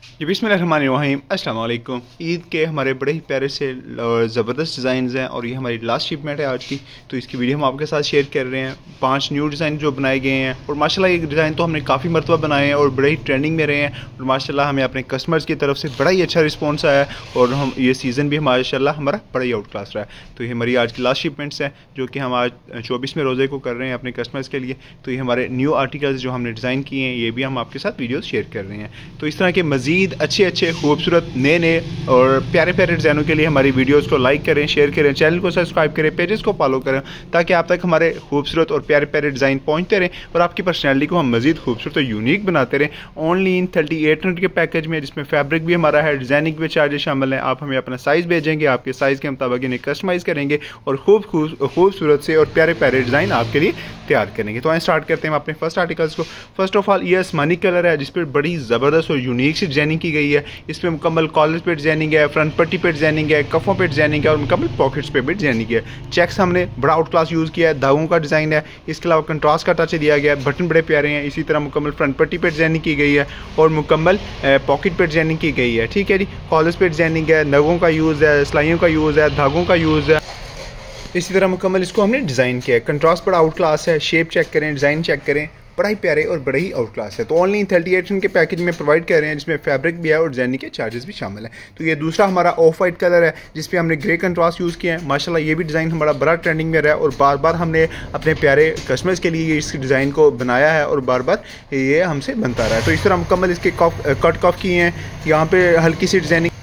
जी बिस्मिल्लाहिर्रहमानिर्रहीम, अस्सलाम वालेकुम। ईद के हमारे बड़े ही प्यारे से ज़बरदस्त डिज़ाइंस हैं और ये हमारी लास्ट शिपमेंट है आज की। तो इसकी वीडियो हम आपके साथ शेयर कर रहे हैं। 5 न्यू डिज़ाइन जो बनाए गए हैं और माशाल्लाह ये डिज़ाइन तो हमने काफ़ी मरतबा बनाए हैं और बड़े ही ट्रेंडिंग में रहे हैं और माशाल्लाह हमें अपने कस्टमर्स की तरफ से बड़ा ही अच्छा रिस्पॉन्स आया है और हम ये सीज़न भी माशाल्लाह हमारा बड़ा ही आउट क्लास रहा है। तो ये हमारी आज की लास्ट शिपमेंट्स हैं जो कि हम आज 24वें रोज़े को कर रहे हैं अपने कस्टमर्स के लिए। तो ये हमारे न्यू आर्टिकल्स जो हमने डिज़ाइन किए हैं ये भी हम आपके साथ वीडियोज़ शेयर कर रहे हैं। तो इस तरह के मज़ीद अच्छे खूबसूरत नए और प्यारे डिज़ाइनों के लिए हमारी वीडियोस को लाइक करें, शेयर करें, चैनल को सब्सक्राइब करें, पेजेस को फॉलो करें ताकि आप तक हमारे खूबसूरत और प्यारे डिज़ाइन पहुंचते रहें और आपकी पर्सनैलिटी को हम मज़ीद खूबसूरत और यूनिक बनाते रहें। ओनली इन 3800 के पैकेज में जिसमें फैब्रिक भी हमारा है, डिज़ाइनिंग भी चार्जेस शामिल हैं। आप हमें अपना साइज़ भेजेंगे, आपके साइज़ के मुताबिक इन्हें कस्टमाइज़ करेंगे और खूबसूरत से और प्यारे डिज़ाइन आपके लिए तैयार करेंगे। तो आइए स्टार्ट करते हैं अपने फर्स्ट आर्टिकल्स को। फर्स्ट ऑफ ऑल ये आसमानी कलर है जिस पर बड़ी ज़बरदस्त और यूनिक सी डिज़ाइनिंग की गई है। इस पर मुकम्मल कॉलर पे डिज़ाइनिंग है, फ्रंट पट्टी पे डिज़ाइनिंग है, कफ़ों पे डिज़ाइनिंग है और मुकम्मल पॉकेट्स पे भी डिज़ाइनिंग है। चेक्स हमने बड़ा आउट क्लास यूज़ किया है, धागों का डिज़ाइन है, इसके अलावा कंट्रास्ट का टच दिया गया है, बटन बड़े प्यारे हैं। इसी तरह मुकम्मल फ्रंट पट्टी पे डिज़ाइनिंग की गई है और मुकम्मल पॉकेट पे डिज़ाइनिंग की गई है। ठीक है जी, कॉलर्स पे डिज़ाइनिंग है, नगों का यूज़ है, सिलाइयों का यूज़ है, धागों का यूज़ है। इसी तरह मुकम्मल इसको हमने डिज़ाइन किया है। कंट्रास्ट बड़ा आउट क्लास है, शेप चेक करें, डिज़ाइन चेक करें, बड़ा ही प्यारे और बड़ा ही आउट क्लास है। तो ओनली 38 के पैकेज में प्रोवाइड कर रहे हैं जिसमें फैब्रिक भी है और डिजाइनिंग के चार्जेस भी शामिल हैं। तो ये दूसरा हमारा ऑफ वाइट कलर है जिस पे हमने ग्रे कंट्रास्ट यूज़ किया है। माशाल्लाह ये भी डिज़ाइन हमारा बड़ा ट्रेंडिंग में रहा है और बार बार हमने अपने प्यारे कस्टमर्स के लिए इस डिज़ाइन को बनाया है और बार बार ये हमसे बनता रहा है। तो इस तरह मुकम्मल इसके कट कफ किए हैं, यहाँ पे हल्की सी डिज़ाइनिंग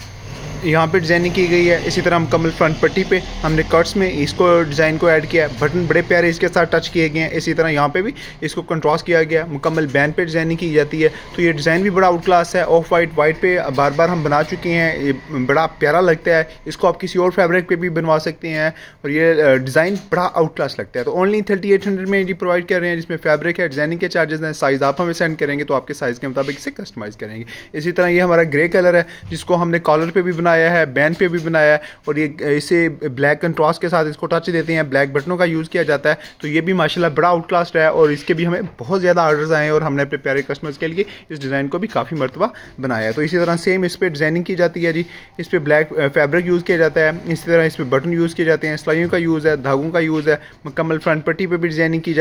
यहाँ पे डिज़ाइनिंग की गई है। इसी तरह मुकम्मल फ्रंट पट्टी पे हमने कट्स में इसको डिज़ाइन को ऐड किया है, बटन बड़े प्यारे इसके साथ टच किए गए हैं। इसी तरह यहाँ पे भी इसको कंट्रास्ट किया गया, मुकम्मल बैंड पे डिज़ाइनिंग की जाती है। तो ये डिज़ाइन भी बड़ा आउट क्लास है। ऑफ वाइट पे बार बार हम बना चुके हैं, ये बड़ा प्यारा लगता है। इसको आप किसी और फैब्रिक पे भी बनवा सकते हैं और ये डिज़ाइन बड़ा आउट क्लास लगता है। तो ओनली 3800 में ये प्रोवाइड कर रहे हैं जिसमें फैब्रिक है, डिज़ाइनिंग के चार्जेस हैं, साइज़ आप हमें सेंड करेंगे तो आपके साइज़ के मुताबिक इसे कस्टमाइज़ करेंगे। इसी तरह ये हमारा ग्रे कलर है जिसको हमने कॉलर पे भी बनाया है, बैंड पे भी बनाया है और ये इसे ब्लैक कंट्रास्ट के साथ इसको टच देते हैं, ब्लैक बटनों का यूज़ किया जाता है। तो ये भी माशाल्लाह बड़ा आउट क्लास रहा है और इसके भी हमें बहुत ज़्यादा ऑर्डर्स आए हैं और हमने अपने प्यारे कस्टमर्स के लिए इस डिज़ाइन को भी काफ़ी मरतबा बनाया है। तो इसी तरह सेम इस पर डिज़ाइनिंग की जाती है जी, इस पर ब्लैक फैब्रिक यूज़ किया जाता है। इसी तरह इस पर बटन यूज़ किए जाते हैं, सिलाइयों का यूज़ है, धागों का यूज़ है, मुकम्मल फ्रंट पट्टी पर भी डिज़ाइनिंग की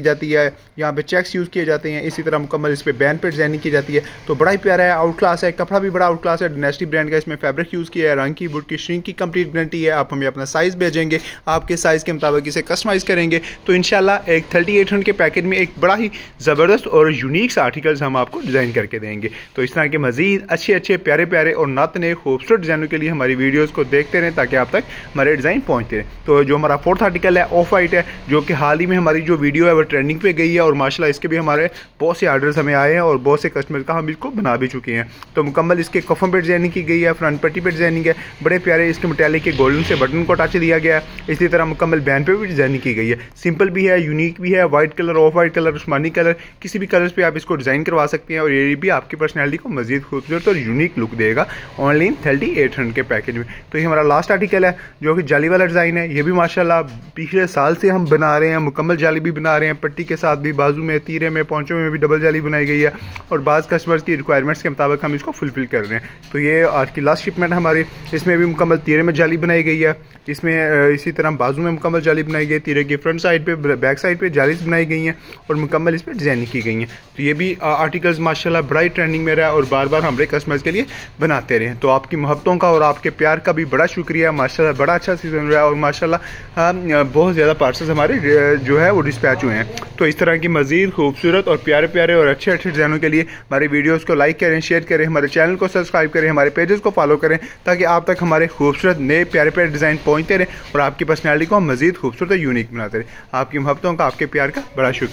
जाती है, यहाँ पर चेक्स यूज़ किए जाते हैं। इसी तरह मुकम्मल इस पर बैंड पर डिज़ाइनिंग की जाती है। तो बड़ा ही प्यारा है, आउट क्लास है, कपड़ा भी बड़ा आउट क्लास है। डायनेस्टी ब्रांड का इसमें फैब्रिक यूज़ किया है, रंग की बुट की श्रिंक की कंप्लीट गारंटी है। आप हमें अपना साइज़ भेजेंगे, आपके साइज़ के मुताबिक इसे कस्टमाइज़ करेंगे तो इंशाल्लाह एक 3800 के पैकेज में एक बड़ा ही ज़बरदस्त और यूनिक सा आर्टिकल्स हम आपको डिज़ाइन करके देंगे। तो इस तरह के मज़ीद अच्छे प्यारे और नत नए खूबसूरत डिज़ाइनों के लिए हमारी वीडियोज़ को देखते रहें ताकि आप तक हमारे डिज़ाइन पहुँचते रहें। तो जो हमारा फोर्थ आर्टिकल है ऑफ वाइट है जो कि हाल ही में हमारी जो वीडियो है वो ट्रेंडिंग पे गई है और माशाल्लाह इसके भी हमारे बहुत से आर्डर्स हमें आए हैं और बहुत से कस्टमर का हम इसको बना भी चुके हैं। तो मुकम्मल इसके कफ़ों पर डिज़ाइनिंग की गई है, फ्रंट पट्टी पर डिज़ाइनिंग है, बड़े प्यारे इसके मेटालिक के गोल्डन से बटन को टच दिया गया है। इसी तरह मुकम्मल बैंड पे भी डिज़ाइनिंग की गई है। सिंपल भी है, यूनिक भी है, white colour, of white colour, Usmani colour, किसी भी कलर्स पे आप इसको डिज़ाइन करवा सकते हैं और ये भी आपकी पर्सनैलिटी को मज़ीद खूबसूरत और यूनिक लुक देगा ओनली 3800 के पैकेज में। तो ये हमारा लास्ट आर्टिकल है जो कि जाली वाला डिज़ाइन है। ये भी माशाल्लाह पिछले साल से हम बना रहे हैं, मुकम्मल जाली भी बना रहे हैं, पट्टी के साथ भी, बाजू में, तीरे में, पौंचों में भी डबल जाली बनाई गई है और बाज़ कस्टमर्स की रिक्वायरमेंट्स के मुताबिक हम इसको फुलफिल कर रहे हैं। तो ये आज की लास्ट शिपमेंट हमारी, इसमें भी मुकम्मल तीरे में जाली बनाई गई है, इसमें इसी तरह बाजू में मुकम्मल जाली बनाई गई, तीरे की फ्रंट साइड पे, बैक साइड पे जालीस बनाई गई हैं और मुकम्मल इस पर डिज़ाइनिंग की गई हैं। तो ये भी आर्टिकल्स माशाल्लाह बड़ा ही ट्रेंडिंग में रहा है और बार बार हमारे कस्टमर्स के लिए बनाते रहे। तो आपकी मोहब्बतों का और आपके प्यार का भी बड़ा शुक्रिया। माशाल्लाह बड़ा अच्छा सीजन रहा है और माशाल्लाह बहुत ज़्यादा पार्सल्स हमारे जो है वो डिस्पैच हुए हैं। तो इस तरह की मज़ीद खूबसूरत और प्यारे और अच्छे डिज़ाइनों के लिए हमारी वीडियोज़ को लाइक करें, शेयर करें, हमारे चैनल को सब्सक्राइब करें, हमारे पेजेस को फॉलो करें ताकि आप तक हमारे खूबसूरत नए प्यारे डिज़ाइन पहुँचते रहे और आपकी पर्सनैलिटी को हम मज़ीद खूबसूरत और यूनिक बनाते रहे। आपकी मोहब्बतों का, आपके प्यार का बड़ा शुक्रिया।